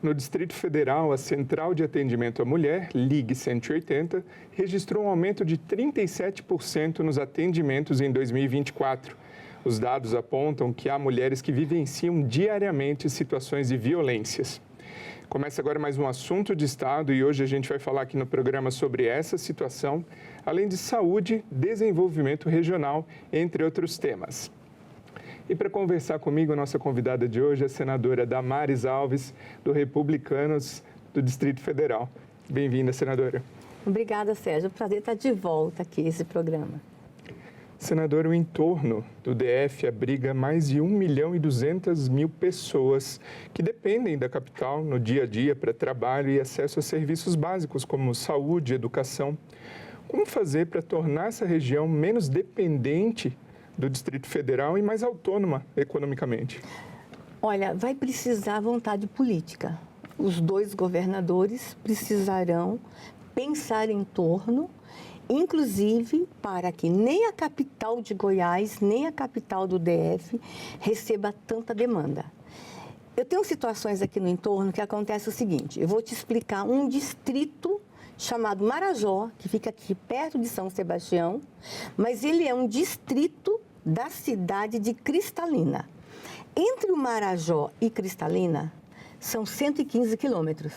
No Distrito Federal, a Central de Atendimento à Mulher, Ligue 180, registrou um aumento de 37% nos atendimentos em 2024. Os dados apontam que há mulheres que vivenciam diariamente situações de violências. Começa agora mais um assunto de Estado e hoje a gente vai falar aqui no programa sobre essa situação, além de saúde, desenvolvimento regional, entre outros temas. E para conversar comigo, a nossa convidada de hoje é a senadora Damares Alves, do Republicanos do Distrito Federal. Bem-vinda, senadora. Obrigada, Sérgio. É um prazer estar de volta aqui nesse programa. Senadora, o entorno do DF abriga mais de 1.200.000 pessoas que dependem da capital no dia a dia para trabalho e acesso a serviços básicos como saúde e educação. Como fazer para tornar essa região menos dependente do Distrito Federal e mais autônoma economicamente? Olha, vai precisar vontade política. Os dois governadores precisarão pensar em torno, inclusive para que nem a capital de Goiás, nem a capital do DF receba tanta demanda. Eu tenho situações aqui no entorno que acontece o seguinte, eu vou te explicar um distrito chamado Marajó, que fica aqui perto de São Sebastião, mas ele é um distrito da cidade de Cristalina. Entre o Marajó e Cristalina são 115 quilômetros,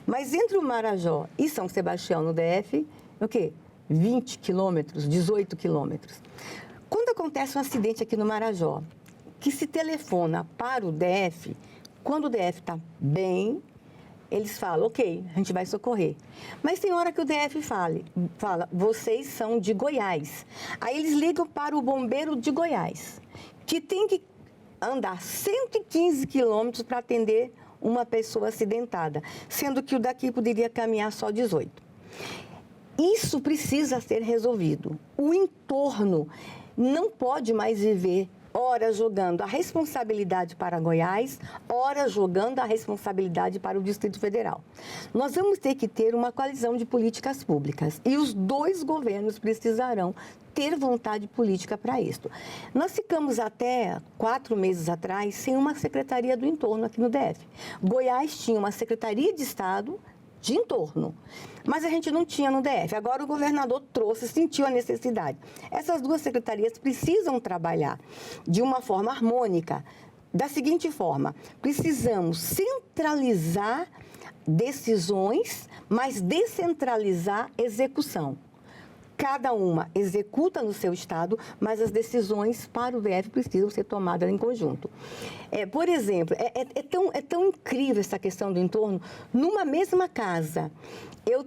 mas entre o Marajó e São Sebastião no DF, o quê? 20 quilômetros, 18 quilômetros. Quando acontece um acidente aqui no Marajó, que se telefona para o DF, quando o DF está bem, eles falam, ok, a gente vai socorrer. Mas tem hora que o DF fala, vocês são de Goiás. Aí eles ligam para o bombeiro de Goiás, que tem que andar 115 quilômetros para atender uma pessoa acidentada, sendo que o daqui poderia caminhar só 18. Isso precisa ser resolvido. O entorno não pode mais viver ora jogando a responsabilidade para Goiás, ora jogando a responsabilidade para o Distrito Federal. Nós vamos ter que ter uma coalizão de políticas públicas e os dois governos precisarão ter vontade política para isso. Nós ficamos até 4 meses atrás sem uma Secretaria do Entorno aqui no DF. Goiás tinha uma Secretaria de Estado de entorno, mas a gente não tinha no DF. Agora o governador trouxe, sentiu a necessidade. Essas duas secretarias precisam trabalhar de uma forma harmônica, da seguinte forma, precisamos centralizar decisões, mas descentralizar execução. Cada uma executa no seu estado, mas as decisões para o DF precisam ser tomadas em conjunto. Por exemplo, é tão incrível essa questão do entorno. Numa mesma casa, eu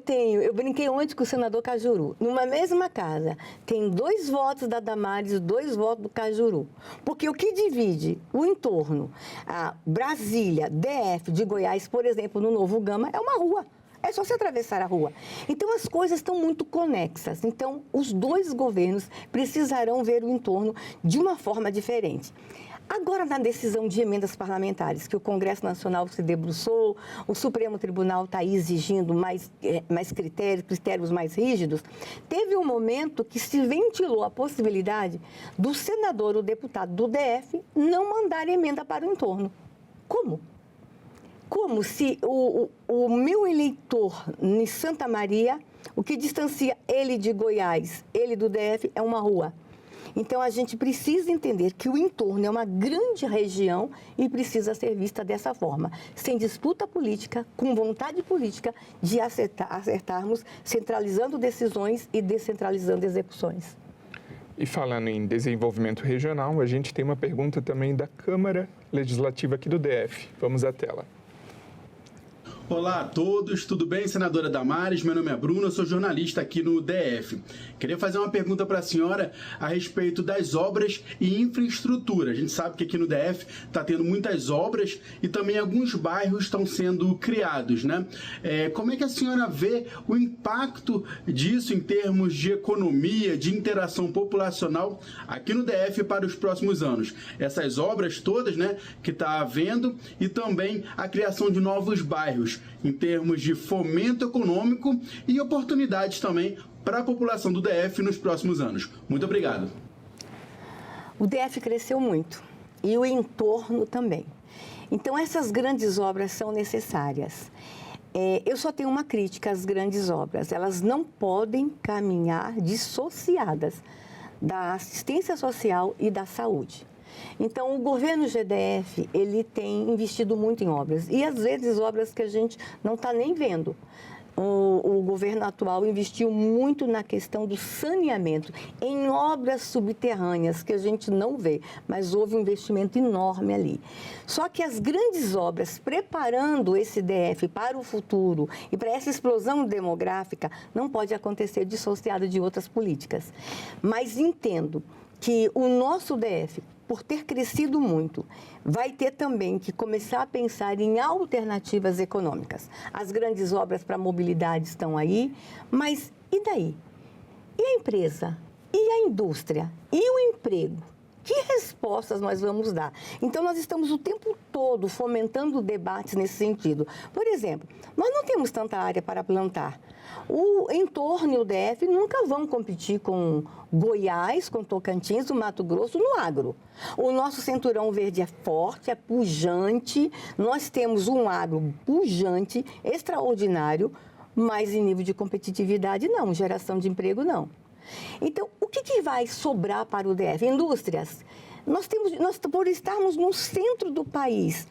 brinquei ontem com o senador Cajuru, numa mesma casa, tem 2 votos da Damares, 2 votos do Cajuru. Porque o que divide o entorno, a Brasília, DF, de Goiás, por exemplo, no Novo Gama, é uma rua. É só você atravessar a rua. Então, as coisas estão muito conexas. Então, os dois governos precisarão ver o entorno de uma forma diferente. Agora, na decisão de emendas parlamentares, que o Congresso Nacional se debruçou, o Supremo Tribunal está exigindo mais critérios mais rígidos, teve um momento que se ventilou a possibilidade do senador ou deputado do DF não mandar emenda para o entorno. Como? Como se o meu eleitor em Santa Maria, o que distancia ele de Goiás, ele do DF, é uma rua. Então, a gente precisa entender que o entorno é uma grande região e precisa ser vista dessa forma, sem disputa política, com vontade política de acertarmos, centralizando decisões e descentralizando execuções. E falando em desenvolvimento regional, a gente tem uma pergunta também da Câmara Legislativa aqui do DF. Vamos à tela. Olá a todos, tudo bem, senadora Damares? Meu nome é Bruno, eu sou jornalista aqui no DF. Queria fazer uma pergunta para a senhora a respeito das obras e infraestrutura. A gente sabe que aqui no DF está tendo muitas obras e também alguns bairros estão sendo criados, né? Como é que a senhora vê o impacto disso em termos de economia, de interação populacional aqui no DF para os próximos anos? Essas obras todas, né, que está havendo e também a criação de novos bairros, em termos de fomento econômico e oportunidades também para a população do DF nos próximos anos. Muito obrigado. O DF cresceu muito e o entorno também. Então, essas grandes obras são necessárias. Eu só tenho uma crítica às grandes obras. Elas não podem caminhar dissociadas da assistência social e da saúde. Então, o governo GDF, ele tem investido muito em obras. E, às vezes, obras que a gente não está nem vendo. O governo atual investiu muito na questão do saneamento, em obras subterrâneas que a gente não vê, mas houve um investimento enorme ali. Só que as grandes obras, preparando esse DF para o futuro e para essa explosão demográfica, não pode acontecer dissociado de outras políticas. Mas entendo que o nosso DF, por ter crescido muito, vai ter também que começar a pensar em alternativas econômicas. As grandes obras para mobilidade estão aí, mas e daí? E a empresa? E a indústria? E o emprego? Que respostas nós vamos dar? Então, nós estamos o tempo todo fomentando debates nesse sentido. Por exemplo, nós não temos tanta área para plantar. O entorno e o DF nunca vão competir com Goiás, com Tocantins, o Mato Grosso no agro. O nosso cinturão verde é forte, é pujante, nós temos um agro pujante, extraordinário, mas em nível de competitividade não, geração de emprego não. Então, o que vai sobrar para o DF? Indústrias. Nós, por estarmos no centro do país,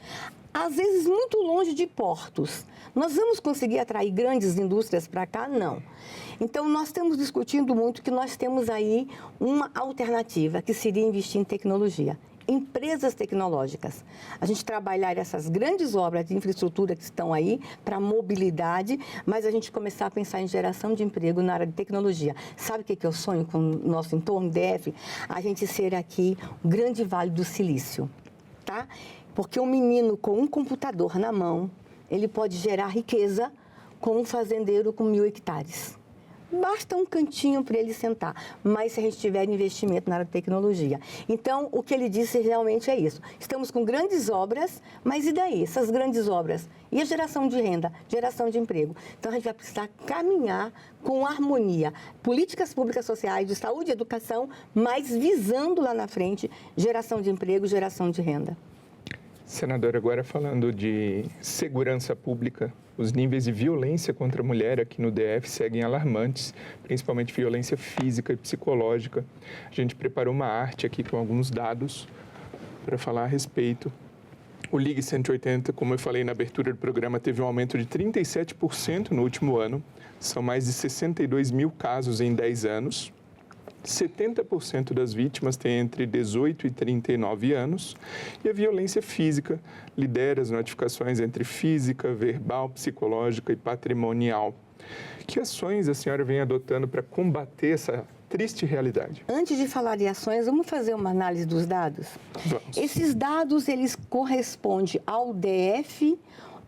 às vezes muito longe de portos, nós vamos conseguir atrair grandes indústrias para cá? Não. Então, nós estamos discutindo muito que nós temos aí uma alternativa, que seria investir em tecnologia. Empresas tecnológicas. A gente trabalhar essas grandes obras de infraestrutura que estão aí para mobilidade, mas a gente começar a pensar em geração de emprego na área de tecnologia. Sabe o que eu sonho com o nosso entorno DF? A gente ser aqui o grande Vale do Silício, tá? Porque um menino com um computador na mão, ele pode gerar riqueza com um fazendeiro com 1.000 hectares. Basta um cantinho para ele sentar, mas se a gente tiver investimento na área de tecnologia. Então, o que ele disse realmente é isso. Estamos com grandes obras, mas e daí? Essas grandes obras? E a geração de renda, geração de emprego? Então, a gente vai precisar caminhar com harmonia. Políticas públicas sociais de saúde e educação, mas visando lá na frente geração de emprego, geração de renda. Senadora, agora falando de segurança pública, os níveis de violência contra a mulher aqui no DF seguem alarmantes, principalmente violência física e psicológica. A gente preparou uma arte aqui com alguns dados para falar a respeito. O Ligue 180, como eu falei na abertura do programa, teve um aumento de 37% no último ano. São mais de 62 mil casos em 10 anos. 70% das vítimas têm entre 18 e 39 anos e a violência física lidera as notificações entre física, verbal, psicológica e patrimonial. Que ações a senhora vem adotando para combater essa triste realidade? Antes de falar de ações, vamos fazer uma análise dos dados? Vamos. Esses dados, eles correspondem ao DF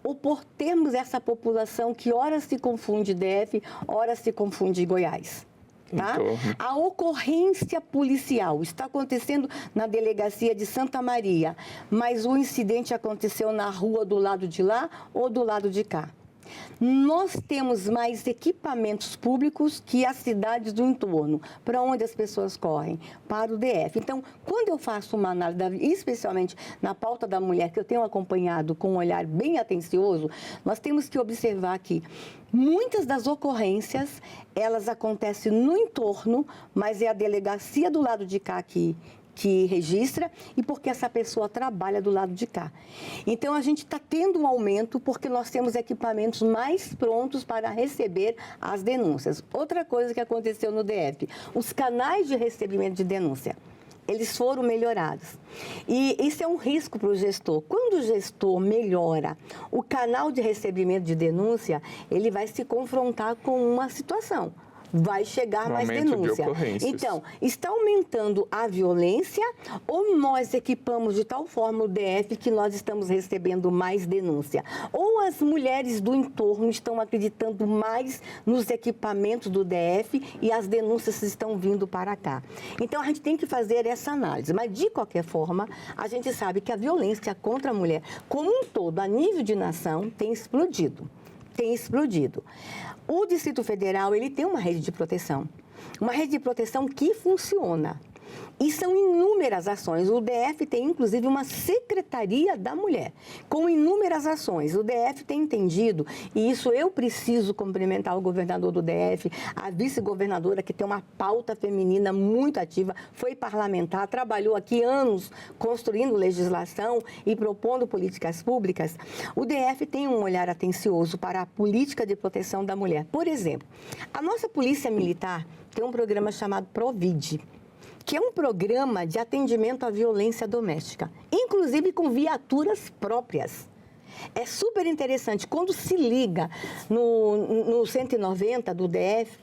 ou por termos essa população que ora se confunde DF, ora se confunde Goiás? Tá? A ocorrência policial está acontecendo na delegacia de Santa Maria, mas o incidente aconteceu na rua do lado de lá ou do lado de cá. Nós temos mais equipamentos públicos que as cidades do entorno, para onde as pessoas correm, para o DF. Então, quando eu faço uma análise, especialmente na pauta da mulher, que eu tenho acompanhado com um olhar bem atencioso, nós temos que observar que muitas das ocorrências, elas acontecem no entorno, mas é a delegacia do lado de cá que registra e porque essa pessoa trabalha do lado de cá. Então, a gente está tendo um aumento porque nós temos equipamentos mais prontos para receber as denúncias. Outra coisa que aconteceu no DF, os canais de recebimento de denúncia, eles foram melhorados. E isso é um risco para o gestor. Quando o gestor melhora o canal de recebimento de denúncia, ele vai se confrontar com uma situação. Vai chegar mais denúncia. Então, está aumentando a violência ou nós equipamos de tal forma o DF que nós estamos recebendo mais denúncia? Ou as mulheres do entorno estão acreditando mais nos equipamentos do DF e as denúncias estão vindo para cá? Então, a gente tem que fazer essa análise. Mas, de qualquer forma, a gente sabe que a violência contra a mulher, como um todo, a nível de nação, tem explodido. O Distrito Federal, ele tem uma rede de proteção que funciona. E são inúmeras ações. O DF tem, inclusive, uma Secretaria da Mulher, com inúmeras ações. O DF tem entendido, e isso eu preciso cumprimentar o governador do DF, a vice-governadora, que tem uma pauta feminina muito ativa, foi parlamentar, trabalhou aqui anos construindo legislação e propondo políticas públicas. O DF tem um olhar atencioso para a política de proteção da mulher. Por exemplo, a nossa Polícia Militar tem um programa chamado PROVID, que é um programa de atendimento à violência doméstica, inclusive com viaturas próprias. É super interessante, quando se liga no 190 do DF,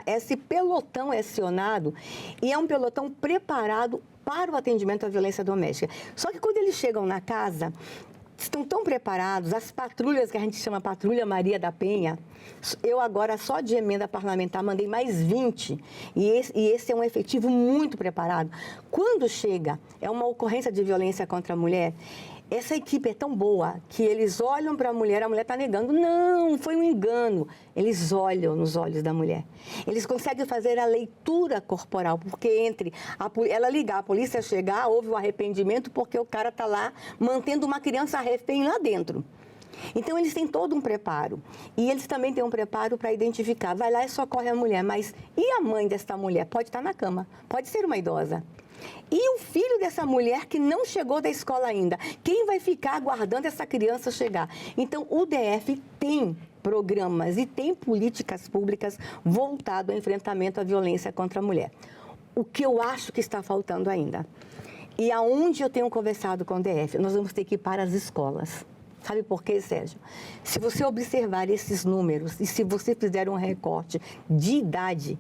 esse pelotão é acionado e é um pelotão preparado para o atendimento à violência doméstica. Só que quando eles chegam na casa, estão tão preparados, as patrulhas que a gente chama Patrulha Maria da Penha, eu agora só de emenda parlamentar mandei mais 20 e esse é um efetivo muito preparado. Quando chega, é uma ocorrência de violência contra a mulher, essa equipe é tão boa que eles olham para a mulher está negando. Não, foi um engano. Eles olham nos olhos da mulher. Eles conseguem fazer a leitura corporal, porque ela ligar, a polícia chegar, houve o arrependimento porque o cara está lá mantendo uma criança refém lá dentro. Então, eles têm todo um preparo. E eles também têm um preparo para identificar. Vai lá e socorre a mulher, mas e a mãe desta mulher? Pode estar na cama, pode ser uma idosa. E o filho dessa mulher que não chegou da escola ainda? Quem vai ficar aguardando essa criança chegar? Então, o DF tem programas e tem políticas públicas voltadas ao enfrentamento à violência contra a mulher. O que eu acho que está faltando ainda, e aonde eu tenho conversado com o DF, nós vamos ter que ir para as escolas. Sabe por quê, Sérgio? Se você observar esses números e se você fizer um recorte de idade,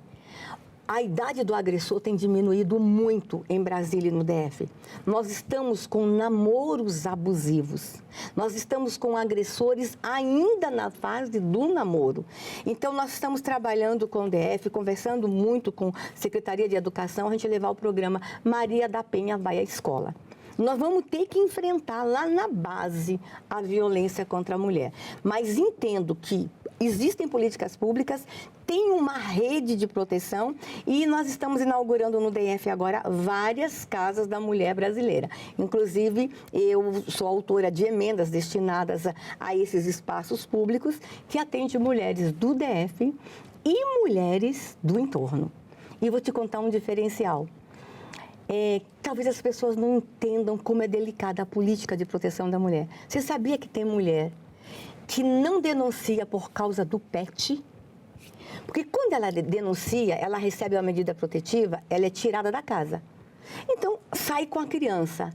a idade do agressor tem diminuído muito em Brasília e no DF. Nós estamos com namoros abusivos. Nós estamos com agressores ainda na fase do namoro. Então, nós estamos trabalhando com o DF, conversando muito com a Secretaria de Educação, a gente levar o programa Maria da Penha vai à escola. Nós vamos ter que enfrentar lá na base a violência contra a mulher. Mas entendo que existem políticas públicas, tem uma rede de proteção e nós estamos inaugurando no DF agora várias casas da mulher brasileira. Inclusive, eu sou autora de emendas destinadas a esses espaços públicos que atende mulheres do DF e mulheres do entorno. E vou te contar um diferencial. Talvez as pessoas não entendam como é delicada a política de proteção da mulher. Você sabia que tem mulher que não denuncia por causa do pet? Porque quando ela denuncia, ela recebe uma medida protetiva, ela é tirada da casa. Então, sai com a criança.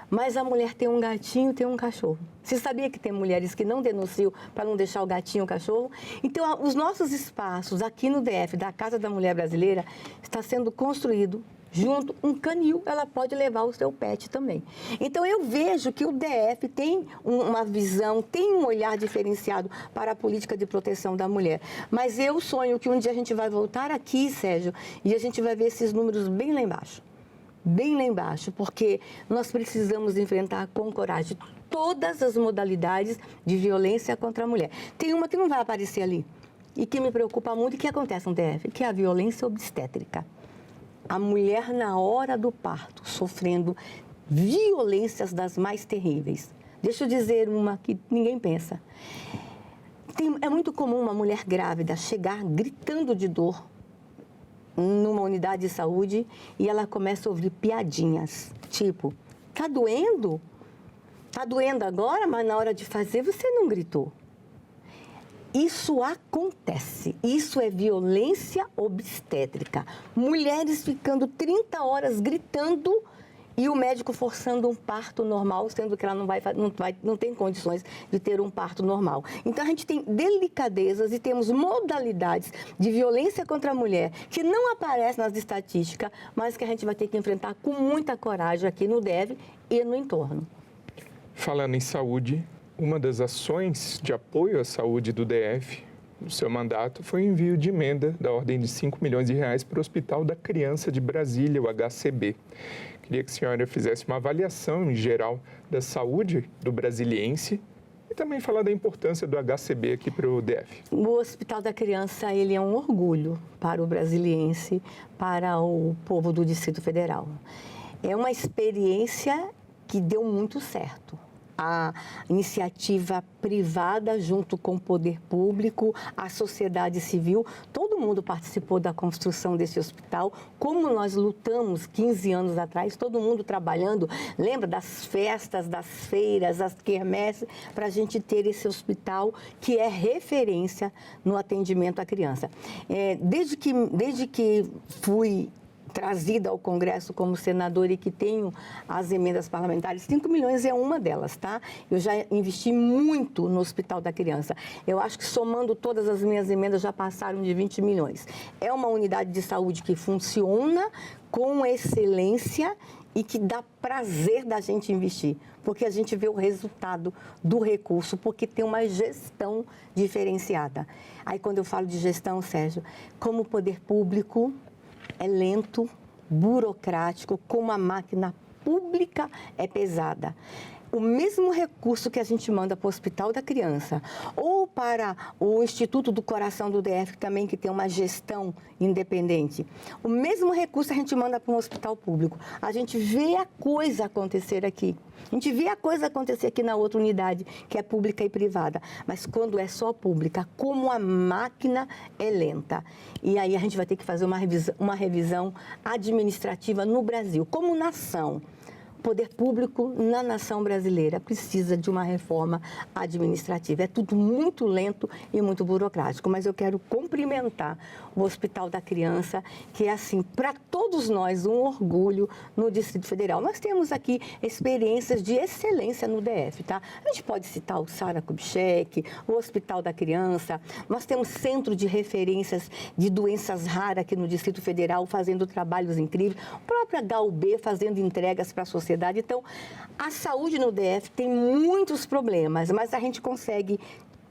Mas a mulher tem um gatinho, tem um cachorro. Você sabia que tem mulheres que não denunciam para não deixar o gatinho e o cachorro? Então, os nossos espaços aqui no DF, da Casa da Mulher Brasileira, está sendo construído junto um canil, ela pode levar o seu pet também. Então, eu vejo que o DF tem uma visão, tem um olhar diferenciado para a política de proteção da mulher. Mas eu sonho que um dia a gente vai voltar aqui, Sérgio, e a gente vai ver esses números bem lá embaixo. Bem lá embaixo, porque nós precisamos enfrentar com coragem todas as modalidades de violência contra a mulher. Tem uma que não vai aparecer ali e que me preocupa muito e que acontece no DF, que é a violência obstétrica. A mulher, na hora do parto, sofrendo violências das mais terríveis. Deixa eu dizer uma que ninguém pensa. É muito comum uma mulher grávida chegar gritando de dor numa unidade de saúde e ela começa a ouvir piadinhas, tipo, tá doendo? Tá doendo agora, mas na hora de fazer você não gritou. Isso acontece, isso é violência obstétrica. Mulheres ficando 30 horas gritando e o médico forçando um parto normal, sendo que ela não tem condições de ter um parto normal. Então, a gente tem delicadezas e temos modalidades de violência contra a mulher que não aparecem nas estatísticas, mas que a gente vai ter que enfrentar com muita coragem aqui no DF e no entorno. Falando em saúde, uma das ações de apoio à saúde do DF, no seu mandato, foi o envio de emenda da ordem de 5 milhões de reais para o Hospital da Criança de Brasília, o HCB. Queria que a senhora fizesse uma avaliação em geral da saúde do brasiliense E também falar da importância do HCB aqui para o DF. O Hospital da Criança, ele é um orgulho para o brasiliense, para o povo do Distrito Federal. É uma experiência que deu muito certo. A iniciativa privada, junto com o poder público, a sociedade civil, todo mundo participou da construção desse hospital. Como nós lutamos 15 anos atrás, todo mundo trabalhando, lembra das festas, das feiras, das quermesses, para a gente ter esse hospital que é referência no atendimento à criança. Desde que fui trazida ao Congresso como senadora e que tenho as emendas parlamentares, 5 milhões é uma delas, tá? Eu já investi muito no Hospital da Criança. Eu acho que somando todas as minhas emendas já passaram de 20 milhões. É uma unidade de saúde que funciona com excelência e que dá prazer da gente investir, porque a gente vê o resultado do recurso, porque tem uma gestão diferenciada. Aí quando eu falo de gestão, Sérgio, como o poder público é lento, burocrático, como a máquina pública é pesada. O mesmo recurso que a gente manda para o Hospital da Criança ou para o Instituto do Coração do DF, também que tem uma gestão independente, o mesmo recurso a gente manda para um hospital público. A gente vê a coisa acontecer aqui. A gente vê a coisa acontecer aqui na outra unidade, que é pública e privada. Mas quando é só pública, como a máquina é lenta. E aí a gente vai ter que fazer uma revisão administrativa no Brasil, como nação. O poder público na nação brasileira precisa de uma reforma administrativa. É tudo muito lento e muito burocrático, mas eu quero cumprimentar o Hospital da Criança, que é, assim, para todos nós, um orgulho no Distrito Federal. Nós temos aqui experiências de excelência no DF, tá? A gente pode citar o Sara Kubitschek, o Hospital da Criança, nós temos centro de referências de doenças raras aqui no Distrito Federal, fazendo trabalhos incríveis, a própria HUB fazendo entregas para a sociedade. Então, a saúde no DF tem muitos problemas, mas a gente consegue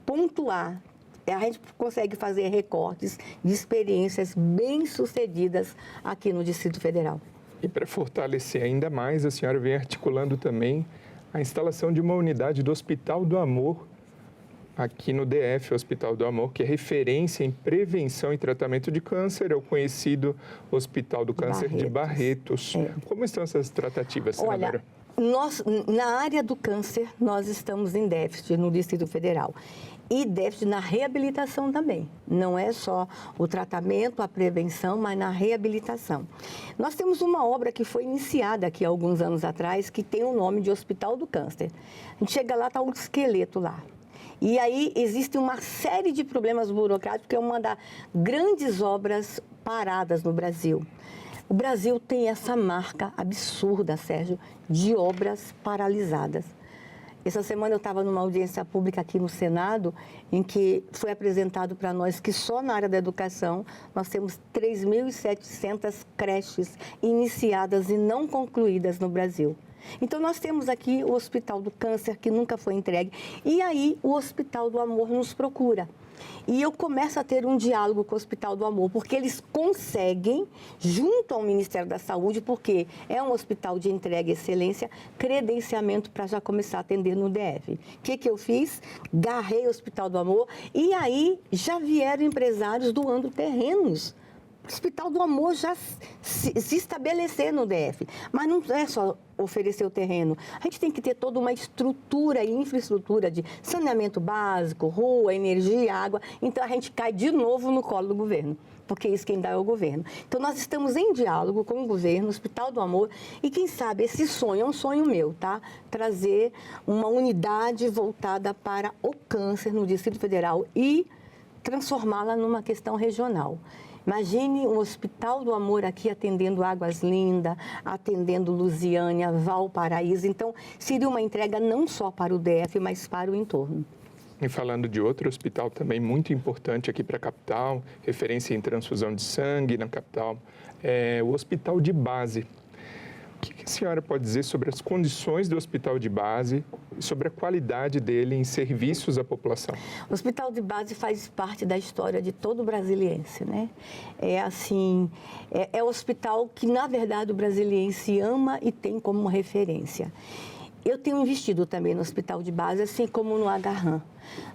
pontuar, a gente consegue fazer recortes de experiências bem-sucedidas aqui no Distrito Federal. E para fortalecer ainda mais, a senhora vem articulando também a instalação de uma unidade do Hospital do Amor aqui no DF, o Hospital do Amor, que é referência em prevenção e tratamento de câncer, é o conhecido Hospital do Câncer de Barretos. Como estão essas tratativas, senadora? Olha, na área do câncer, nós estamos em déficit no Distrito Federal. E déficit na reabilitação também. Não é só o tratamento, a prevenção, mas na reabilitação. Nós temos uma obra que foi iniciada aqui há alguns anos atrás, que tem o nome de Hospital do Câncer. A gente chega lá, está um esqueleto lá. E aí existe uma série de problemas burocráticos, que é uma das grandes obras paradas no Brasil. O Brasil tem essa marca absurda, Sérgio, de obras paralisadas. Essa semana eu estava numa audiência pública aqui no Senado, em que foi apresentado para nós que só na área da educação nós temos 3.700 creches iniciadas e não concluídas no Brasil. Então, nós temos aqui o Hospital do Câncer, que nunca foi entregue, e aí o Hospital do Amor nos procura. E eu começo a ter um diálogo com o Hospital do Amor, porque eles conseguem, junto ao Ministério da Saúde, porque é um hospital de entrega e excelência, credenciamento para já começar a atender no DF. O que eu fiz? Garrei o Hospital do Amor, e aí já vieram empresários doando terrenos. O Hospital do Amor já se estabelecer no DF. Mas não é só oferecer o terreno. A gente tem que ter toda uma estrutura e infraestrutura de saneamento básico, rua, energia, água. Então, a gente cai de novo no colo do governo, porque isso quem dá é o governo. Então, nós estamos em diálogo com o governo, o Hospital do Amor, e quem sabe esse sonho é um sonho meu, tá? Trazer uma unidade voltada para o câncer no Distrito Federal e transformá-la numa questão regional. Imagine o Hospital do Amor aqui atendendo Águas Lindas, atendendo Lusiânia, Valparaíso. Então, seria uma entrega não só para o DF, mas para o entorno. E falando de outro hospital também muito importante aqui para a capital, referência em transfusão de sangue na capital, é o Hospital de Base. O que a senhora pode dizer sobre as condições do hospital de base e sobre a qualidade dele em serviços à população? O hospital de base faz parte da história de todo brasiliense, né? É o hospital que, na verdade, o brasiliense ama e tem como referência. Eu tenho investido também no hospital de base, assim como no Agarram.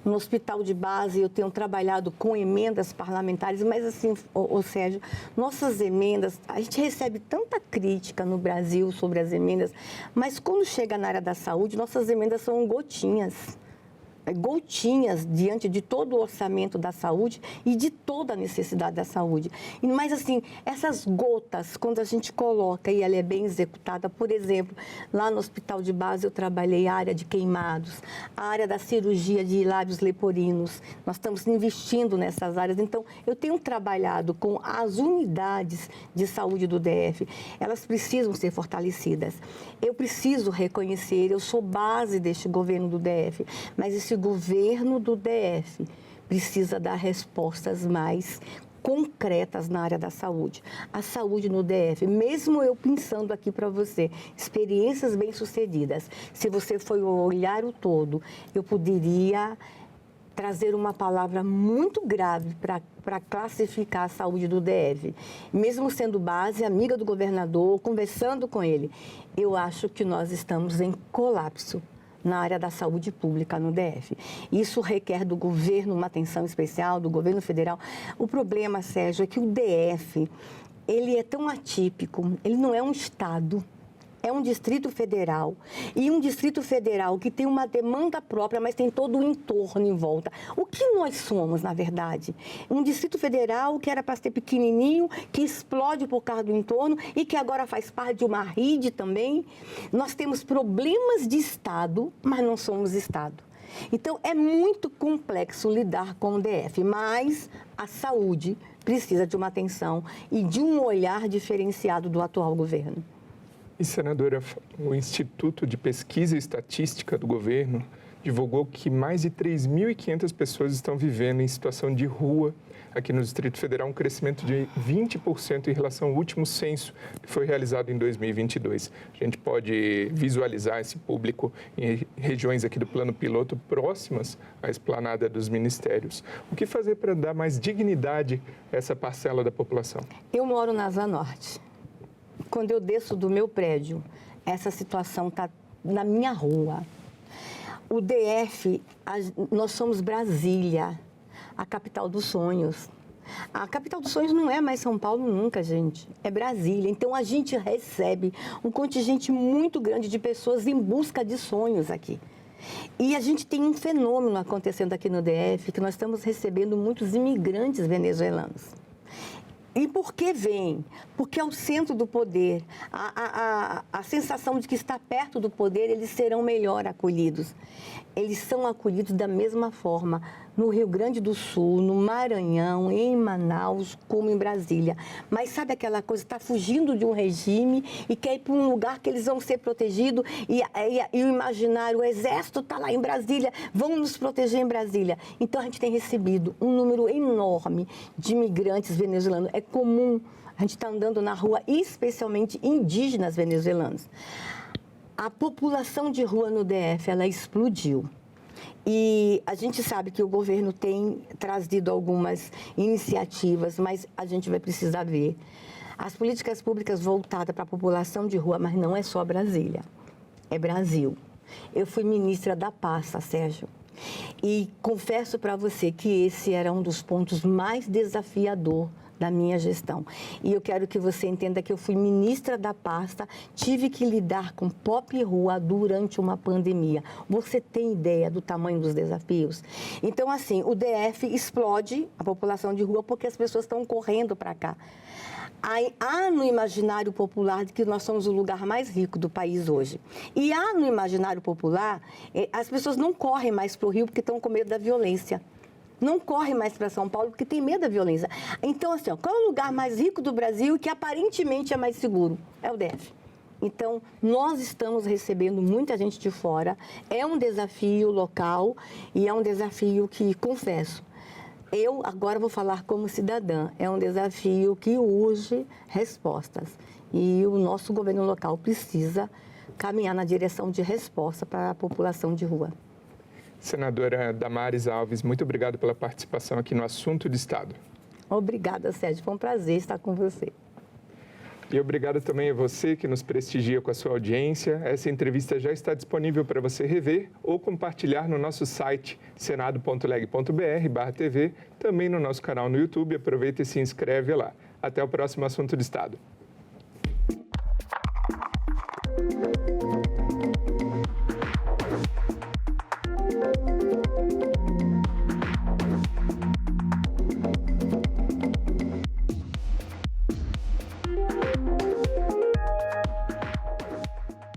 No hospital de base, eu tenho trabalhado com emendas parlamentares, mas assim, Sérgio, nossas emendas, a gente recebe tanta crítica no Brasil sobre as emendas, mas quando chega na área da saúde, nossas emendas são gotinhas diante de todo o orçamento da saúde e de toda a necessidade da saúde. Mas, assim, essas gotas, quando a gente coloca e ela é bem executada, por exemplo, lá no hospital de base eu trabalhei a área de queimados, a área da cirurgia de lábios leporinos, nós estamos investindo nessas áreas. Então, eu tenho trabalhado com as unidades de saúde do DF, elas precisam ser fortalecidas. Eu preciso reconhecer, eu sou base deste governo do DF, mas esse governo do DF precisa dar respostas mais concretas na área da saúde. A saúde no DF, mesmo eu pensando aqui para você, experiências bem-sucedidas, se você for olhar o todo, eu poderia trazer uma palavra muito grave para classificar a saúde do DF. Mesmo sendo base, amiga do governador, conversando com ele, eu acho que nós estamos em colapso na área da saúde pública no DF. Isso requer do governo uma atenção especial, do governo federal. O problema, Sérgio, é que o DF, ele é tão atípico, ele não é um estado, é um distrito federal. E um distrito federal que tem uma demanda própria, mas tem todo o entorno em volta. O que nós somos, na verdade? Um distrito federal que era para ser pequenininho, que explode por causa do entorno e que agora faz parte de uma rede também. Nós temos problemas de estado, mas não somos estado. Então, é muito complexo lidar com o DF, mas a saúde precisa de uma atenção e de um olhar diferenciado do atual governo. E, senadora, o Instituto de Pesquisa e Estatística do governo divulgou que mais de 3.500 pessoas estão vivendo em situação de rua aqui no Distrito Federal, um crescimento de 20% em relação ao último censo que foi realizado em 2022. A gente pode visualizar esse público em regiões aqui do plano piloto próximas à esplanada dos ministérios. O que fazer para dar mais dignidade a essa parcela da população? Eu moro na Asa Norte. Quando eu desço do meu prédio, essa situação está na minha rua. O DF, nós somos Brasília, a capital dos sonhos. A capital dos sonhos não é mais São Paulo nunca, gente. É Brasília. Então, a gente recebe um contingente muito grande de pessoas em busca de sonhos aqui. E a gente tem um fenômeno acontecendo aqui no DF, que nós estamos recebendo muitos imigrantes venezuelanos. E por que vem? Porque é o centro do poder. A sensação de que está perto do poder, eles serão melhor acolhidos. Eles são acolhidos da mesma forma no Rio Grande do Sul, no Maranhão, em Manaus, como em Brasília. Mas sabe aquela coisa, está fugindo de um regime e quer ir para um lugar que eles vão ser protegidos e o imaginário, o exército está lá em Brasília, vão nos proteger em Brasília. Então, a gente tem recebido um número enorme de imigrantes venezuelanos. É comum, a gente está andando na rua, especialmente indígenas venezuelanos. A população de rua no DF, ela explodiu. E a gente sabe que o governo tem trazido algumas iniciativas, mas a gente vai precisar ver. As políticas públicas voltadas para a população de rua, mas não é só Brasília, é Brasil. Eu fui ministra da pasta, Sérgio, e confesso para você que esse era um dos pontos mais desafiadores da minha gestão. E eu quero que você entenda que eu fui ministra da pasta, tive que lidar com pop e rua durante uma pandemia. Você tem ideia do tamanho dos desafios? Então, assim, o DF explode a população de rua porque as pessoas estão correndo para cá. Há no imaginário popular de que nós somos o lugar mais rico do país hoje. E há no imaginário popular, as pessoas não correm mais para o Rio porque estão com medo da violência. Não corre mais para São Paulo porque tem medo da violência. Então, assim, qual é o lugar mais rico do Brasil que aparentemente é mais seguro? É o DF. Então, nós estamos recebendo muita gente de fora. É um desafio local e é um desafio que, confesso, eu agora vou falar como cidadã. É um desafio que urge respostas. E o nosso governo local precisa caminhar na direção de resposta para a população de rua. Senadora Damares Alves, muito obrigado pela participação aqui no Assunto de Estado. Obrigada, Sérgio. Foi um prazer estar com você. E obrigado também a você que nos prestigia com a sua audiência. Essa entrevista já está disponível para você rever ou compartilhar no nosso site senado.leg.br/TV, também no nosso canal no YouTube. Aproveita e se inscreve lá. Até o próximo Assunto de Estado.